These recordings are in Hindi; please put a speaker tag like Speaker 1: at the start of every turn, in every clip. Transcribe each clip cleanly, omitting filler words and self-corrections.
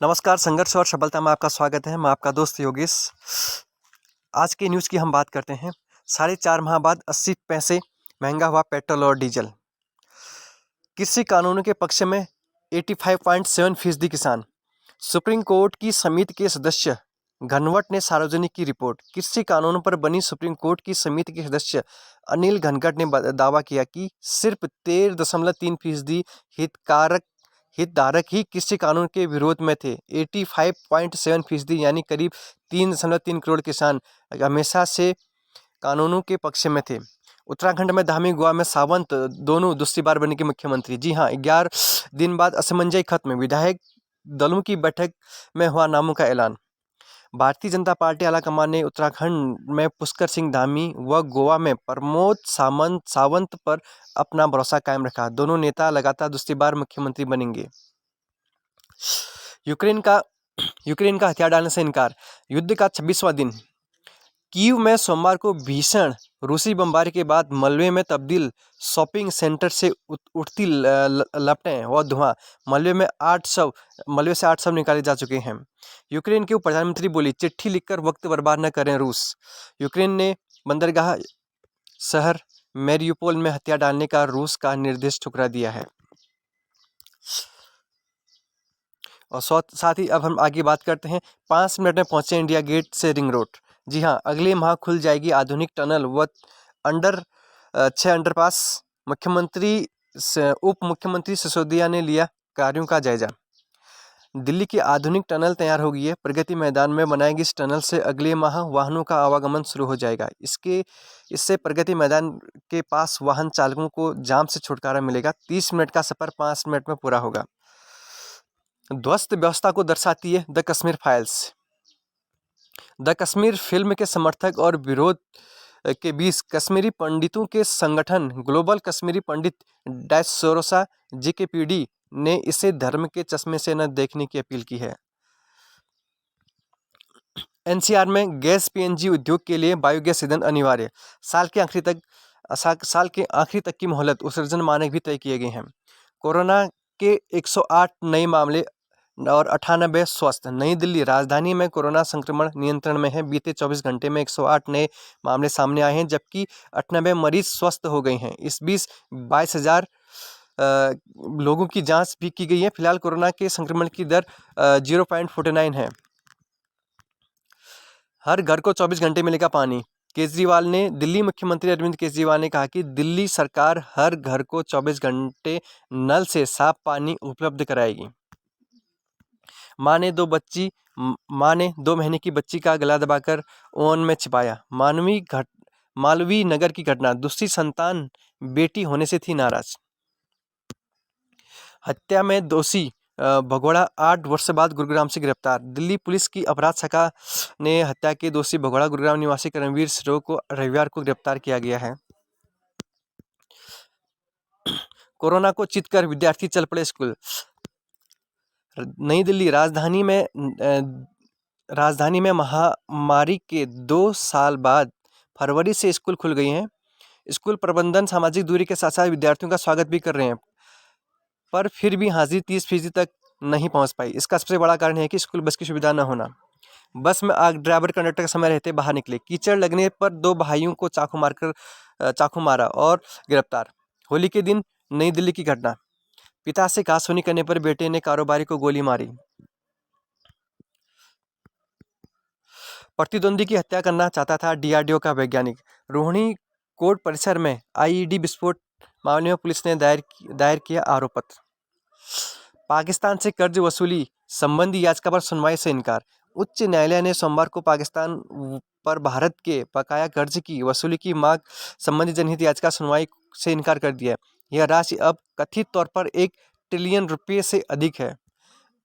Speaker 1: नमस्कार, संघर्ष और सफलता में आपका स्वागत है। मैं आपका दोस्त योगेश। आज की न्यूज़ की हम बात करते हैं। 4.5 माह बाद 80 पैसे महंगा हुआ पेट्रोल और डीजल। कृषि कानूनों के पक्ष में 85.7% किसान। सुप्रीम कोर्ट की समिति के सदस्य घनवट ने सार्वजनिक की रिपोर्ट। कृषि कानूनों पर बनी सुप्रीम कोर्ट की समिति के सदस्य अनिल घनघट ने दावा किया कि सिर्फ 13.3% हितधारक ही कृषि कानून के विरोध में थे। 85.7% यानी करीब 3.3 करोड़ किसान हमेशा से कानूनों के पक्ष में थे। उत्तराखंड में धामी, गोवा में सावंत दोनों दूसरी बार बने के मुख्यमंत्री। जी हाँ, 11 दिन बाद असमंजस खत्म। विधायक दलों की बैठक में हुआ नामों का ऐलान। भारतीय जनता पार्टी आलाकमान ने उत्तराखंड में पुष्कर सिंह धामी व गोवा में प्रमोद सावंत पर अपना भरोसा कायम रखा। दोनों नेता लगातार दूसरी बार मुख्यमंत्री बनेंगे। यूक्रेन का हथियार डालने से इनकार। युद्ध का 26वां दिन। कीव में सोमवार को भीषण रूसी बमबारी के बाद मलबे में तब्दील शॉपिंग सेंटर से उठती लपटें व धुआं। मलबे से 8 शव निकाले जा चुके हैं। यूक्रेन के उप प्रधानमंत्री बोली, चिट्ठी लिखकर वक्त बर्बाद न करें रूस। यूक्रेन ने बंदरगाह शहर मैरियुपोल में हथियार डालने का रूस का निर्देश ठुकरा दिया है। और साथ ही अब हम आगे बात करते हैं। 5 मिनट में पहुंचे इंडिया गेट से रिंग रोड। जी हाँ, अगले माह खुल जाएगी आधुनिक टनल व 6 अंडरपास। उप मुख्यमंत्री सिसोदिया ने लिया कार्यों का जायजा। दिल्ली की आधुनिक टनल तैयार हो गई है। प्रगति मैदान में बनाएगी इस टनल से अगले माह वाहनों का आवागमन शुरू हो जाएगा। इससे प्रगति मैदान के पास वाहन चालकों को जाम से छुटकारा मिलेगा। 30 मिनट का सफर 5 मिनट में पूरा होगा। ध्वस्त व्यवस्था को दर्शाती है the Kashmir files. The Kashmir film के समर्थक और विरोध के बीच कश्मीरी पंडितों के संगठन ग्लोबल कश्मीरी पंडित डायस्पोरा GKPD ने इसे धर्म के चश्मे से न देखने की अपील की है। NCR में गैस PNG उद्योग के लिए बायोगैस ईंधन अनिवार्य। साल के आखिरी तक की मोहलत, उत्सर्जन मानक भी तय किए गए हैं। कोरोना के 108 नए मामले और 98 स्वस्थ। नई दिल्ली राजधानी में कोरोना संक्रमण नियंत्रण में है। बीते 24 घंटे में 108 नए मामले सामने आए हैं, जबकि 98 मरीज स्वस्थ हो गए हैं। इस बीच 22,000 लोगों की जांच भी की गई है। फिलहाल कोरोना के संक्रमण की दर 0.49 है। हर घर को 24 घंटे मिलेगा पानी। दिल्ली मुख्यमंत्री अरविंद केजरीवाल ने कहा कि दिल्ली सरकार हर घर को 24 घंटे नल से साफ पानी उपलब्ध कराएगी। माँ ने 2 महीने की बच्ची का गला दबाकर ओवन में छिपाया। मालवीय नगर की घटना, दूसरी संतान बेटी होने से थी नाराज। हत्या में दोषी भगोड़ा 8 वर्ष बाद गुरुग्राम से गिरफ्तार। दिल्ली पुलिस की अपराध शाखा ने हत्या के दोषी भगोड़ा गुरुग्राम निवासी कर्मवीर सिरोह को रविवार को गिरफ्तार किया गया है। कोरोना को चित कर विद्यार्थी चल पड़े स्कूल। नई दिल्ली राजधानी में महामारी के 2 साल बाद फरवरी से स्कूल खुल गए हैं। स्कूल प्रबंधन सामाजिक दूरी के साथ साथ विद्यार्थियों का स्वागत भी कर रहे हैं, पर फिर भी हाजिरी 30% तक नहीं पहुंच पाई। इसका सबसे बड़ा कारण है कि स्कूल बस की सुविधा न होना। बस में आग, ड्राइवर कंडक्टर का समय रहते बाहर निकले। कीचड़ लगने पर 2 भाइयों को चाकू मारा और गिरफ्तार। होली के दिन नई दिल्ली की घटना, पिता से कहासुनी करने पर बेटे ने कारोबारी को गोली मारी। प्रतिद्वंदी की हत्या करना चाहता था DRDO का वैज्ञानिक। रोहिणी कोर्ट परिसर में IED विस्फोट मामले में पुलिस ने दायर किया आरोप पत्र। पाकिस्तान से कर्ज वसूली संबंधी याचिका पर सुनवाई से इनकार। उच्च न्यायालय ने सोमवार को पाकिस्तान पर भारत के बकाया कर्ज की वसूली की मांग संबंधी जनहित याचिका सुनवाई से इनकार कर दिया। यह राशि अब कथित तौर पर 1 ट्रिलियन रुपये से अधिक है।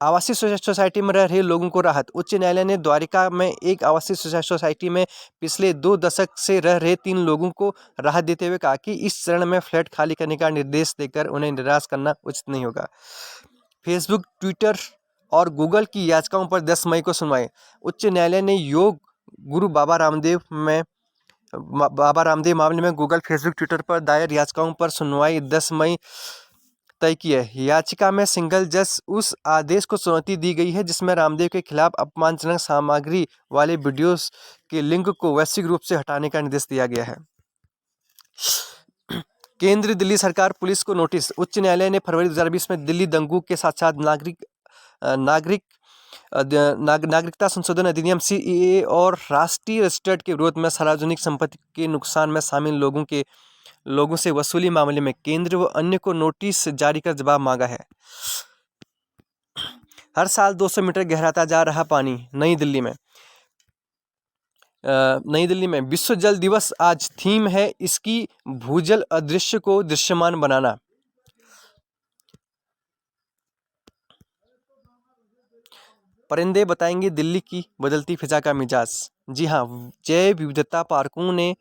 Speaker 1: आवासीय सोसाइटी में रह रहे लोगों को राहत। उच्च न्यायालय ने द्वारिका में एक आवासीय सोसाइटी में पिछले 2 दशक से रह रहे 3 लोगों को राहत देते हुए कहा कि इस चरण में फ्लैट खाली करने का निर्देश देकर उन्हें निराश करना उचित नहीं होगा। फेसबुक, ट्विटर और गूगल की याचिकाओं पर 10 मई को सुनवाई। उच्च न्यायालय ने योग गुरु बाबा रामदेव मामले में गूगल, फेसबुक, ट्विटर पर दायर याचिकाओं पर सुनवाई 10 मई तय की है। याचिका में सिंगल जज उस आदेश को चुनौती दी गई है जिसमें रामदेव के खिलाफ अपमानजनक सामग्री वाले वीडियोस के लिंक को वैश्विक रूप से हटाने का निर्देश दिया गया है। केंद्र दिल्ली सरकार पुलिस को नोटिस। उच्च न्यायालय ने फरवरी 2020 में दिल्ली दंगों के साथ साथ नागरिकता संशोधन अधिनियम CAA और राष्ट्रीय रजिस्टर्ड के विरोध में सार्वजनिक संपत्ति के नुकसान में शामिल लोगों से वसूली मामले में केंद्र व अन्य को नोटिस जारी कर जवाब मांगा है। हर साल 200 मीटर गहराता जा रहा पानी। नई दिल्ली में विश्व जल दिवस आज। थीम है इसकी भूजल अदृश्य को दृश्यमान बनाना। परिंदे बताएंगे दिल्ली की बदलती फिजा का मिजाज। जी हाँ, जैव विविधता पार्कों ने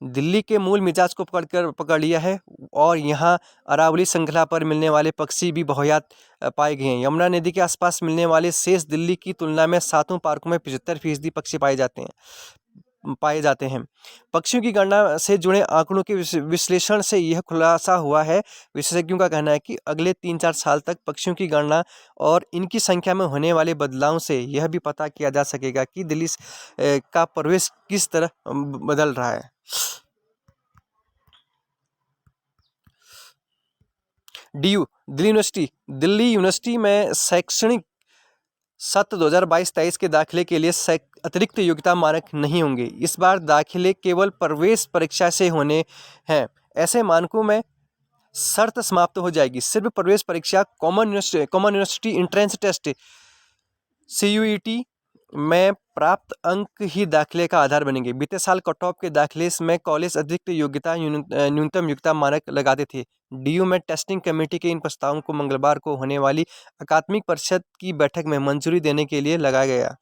Speaker 1: दिल्ली के मूल मिजाज को पकड़ लिया है और यहाँ अरावली श्रृंखला पर मिलने वाले पक्षी भी बहुतायत पाए गए हैं। यमुना नदी के आसपास मिलने वाले शेष दिल्ली की तुलना में 7 पार्कों में 75% पक्षी पाए जाते हैं। पक्षियों की गणना से जुड़े आंकड़ों के विश्लेषण से यह खुलासा हुआ है। विशेषज्ञों का कहना है कि अगले 3-4 साल तक पक्षियों की गणना और इनकी संख्या में होने वाले बदलावों से यह भी पता किया जा सकेगा कि दिल्ली का परिवेश किस तरह बदल रहा है। DU दिल्ली यूनिवर्सिटी में शैक्षणिक सत्र 2022-23 के दाखिले के लिए अतिरिक्त योग्यता मानक नहीं होंगे। इस बार दाखिले केवल प्रवेश परीक्षा से होने हैं। ऐसे मानकों में शर्त समाप्त हो जाएगी। सिर्फ प्रवेश परीक्षा common university entrance test CUET में प्राप्त अंक ही दाखिले का आधार बनेंगे। बीते साल कट ऑफ के दाखिले में कॉलेज अतिरिक्त योग्यता न्यूनतम योग्यता मानक लगाते थे। DU में टेस्टिंग कमेटी के इन प्रस्तावों को मंगलवार को होने वाली अकादमिक परिषद की बैठक में मंजूरी देने के लिए लगाया गया।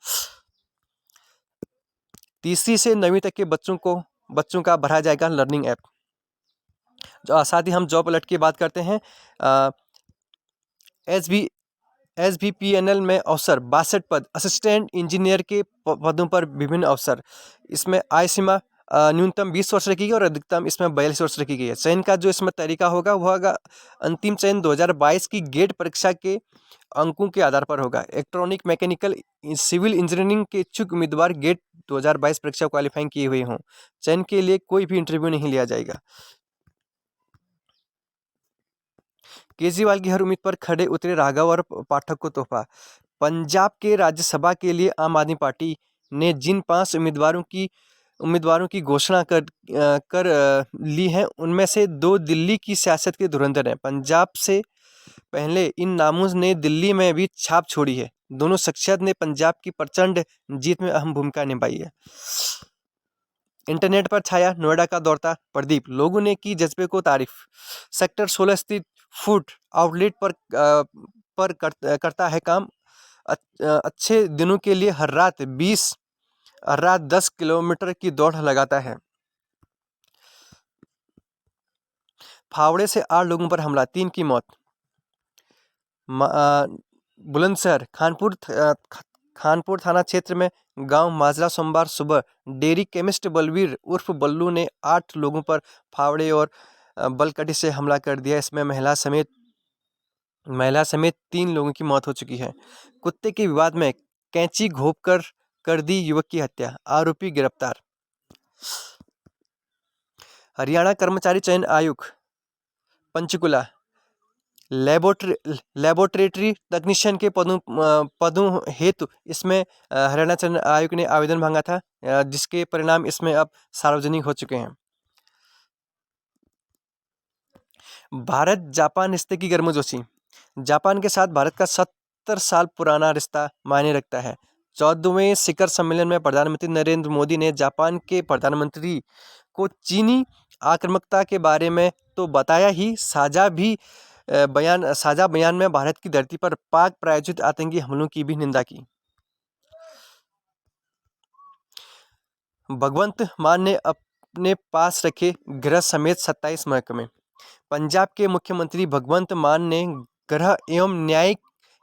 Speaker 1: 3वीं से 9वीं तक के बच्चों का भरा जाएगा लर्निंग ऐप। साथ ही हम जॉब अलर्ट की बात करते हैं। SBPNL में अवसर 62 पद, असिस्टेंट इंजीनियर के पदों पर विभिन्न अवसर। इसमें आय सीमा न्यूनतम 20 वर्ष रखी गई और अधिकतम इसमें 42 वर्ष रखी गई है। चयन का जो इसमें तरीका होगा वह होगा अंतिम चयन 2022 की गेट परीक्षा के अंकों के आधार पर होगा। इलेक्ट्रॉनिक, मैकेनिकल, सिविल इंजीनियरिंग के इच्छुक उम्मीदवार गेट 2022 परीक्षा क्वालिफाइंग किए हुए हों। चयन के लिए कोई भी इंटरव्यू नहीं लिया जाएगा। केजरीवाल की हर उम्मीद पर खड़े उतरे राघव और पाठक को तोहफा। पंजाब के राज्यसभा के लिए आम आदमी पार्टी ने जिन 5 उम्मीदवारों की घोषणा कर ली है उनमें से 2 दिल्ली की सियासत के धुरंधर हैं। पंजाब से पहले इन नामों ने दिल्ली में भी छाप छोड़ी है। दोनों शख्सियत ने पंजाब की प्रचंड जीत में अहम भूमिका निभाई है। इंटरनेट पर छाया नोएडा का दौड़ता प्रदीप। लोगों ने की जज्बे को तारीफ। सेक्टर 16 स्थित फूड आउटलेट पर करता है काम। अच्छे दिनों के लिए हर रात 10 किलोमीटर की दौड़ लगाता है। फावड़े से 8 लोगों पर हमला, 3 की मौत। बुलंदशहर खानपुर थाना क्षेत्र में गांव माजरा सोमवार सुबह डेयरी केमिस्ट बलवीर उर्फ बल्लू ने 8 लोगों पर फावड़े और बलकटी से हमला कर दिया। इसमें महिला समेत 3 लोगों की मौत हो चुकी है। कुत्ते के विवाद में कैंची घोंप कर दी युवक की हत्या, आरोपी गिरफ्तार। हरियाणा कर्मचारी चयन आयोग पंचकुला लेबोरेटरी टेक्नीशियन के पदों हेतु इसमें हरियाणा चयन आयोग ने आवेदन मांगा था, जिसके परिणाम इसमें अब सार्वजनिक हो चुके हैं। भारत जापान रिश्ते की गर्मजोशी। जापान के साथ भारत का 70 साल पुराना रिश्ता मायने रखता है। 14वें शिखर सम्मेलन में प्रधानमंत्री नरेंद्र मोदी ने जापान के प्रधानमंत्री को चीनी आक्रामकता के बारे में तो बताया ही, साझा बयान में भारत की धरती पर पाक प्रायोजित आतंकी हमलों की भी निंदा की। भगवंत मान ने अपने पास रखे गृह समेत 27 महकमे। पंजाब के मुख्यमंत्री भगवंत मान ने गृह एवं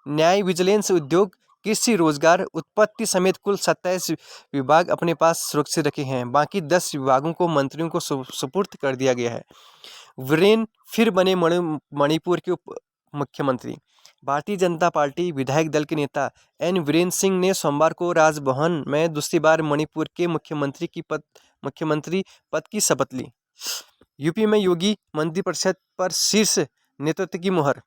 Speaker 1: न्याय, विजिलेंस, उद्योग, कृषि, रोजगार, उत्पत्ति समेत कुल 27 विभाग अपने पास सुरक्षित रखे हैं। बाकी 10 विभागों को मंत्रियों को सुपुर्द कर दिया गया है। वीरेन फिर बने मणिपुर के मुख्यमंत्री। भारतीय जनता पार्टी विधायक दल के नेता एन वीरेंद्र सिंह ने सोमवार को राजभवन में दूसरी बार मणिपुर के मुख्यमंत्री पद की शपथ ली। यूपी में योगी मंत्रिपरिषद पर शीर्ष नेतृत्व की मुहर।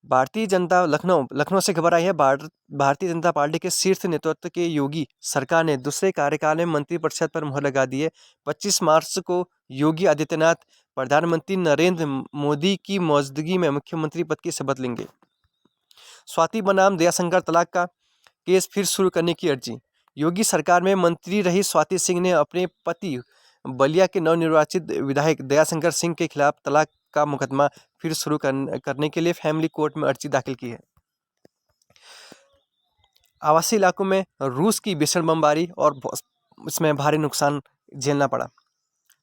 Speaker 1: लखनऊ से खबर आई है। भारतीय जनता पार्टी के शीर्ष नेतृत्व के योगी सरकार ने दूसरे कार्यकाल में मंत्रिपरिषद पर मुहर लगा दी है। 25 मार्च को योगी आदित्यनाथ प्रधानमंत्री नरेंद्र मोदी की मौजूदगी में मुख्यमंत्री पद की शपथ लेंगे। स्वाति बनाम दयाशंकर तलाक का केस फिर शुरू करने की अर्जी। योगी सरकार में मंत्री रही स्वाति सिंह ने अपने पति बलिया के नवनिर्वाचित विधायक दयाशंकर सिंह के खिलाफ तलाक का मुकदमा फिर शुरू करने के लिए फैमिली कोर्ट में अर्जी दाखिल की है। आवासीय इलाकों में रूस की भीषण बमबारी और इसमें भारी नुकसान झेलना पड़ा।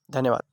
Speaker 1: धन्यवाद।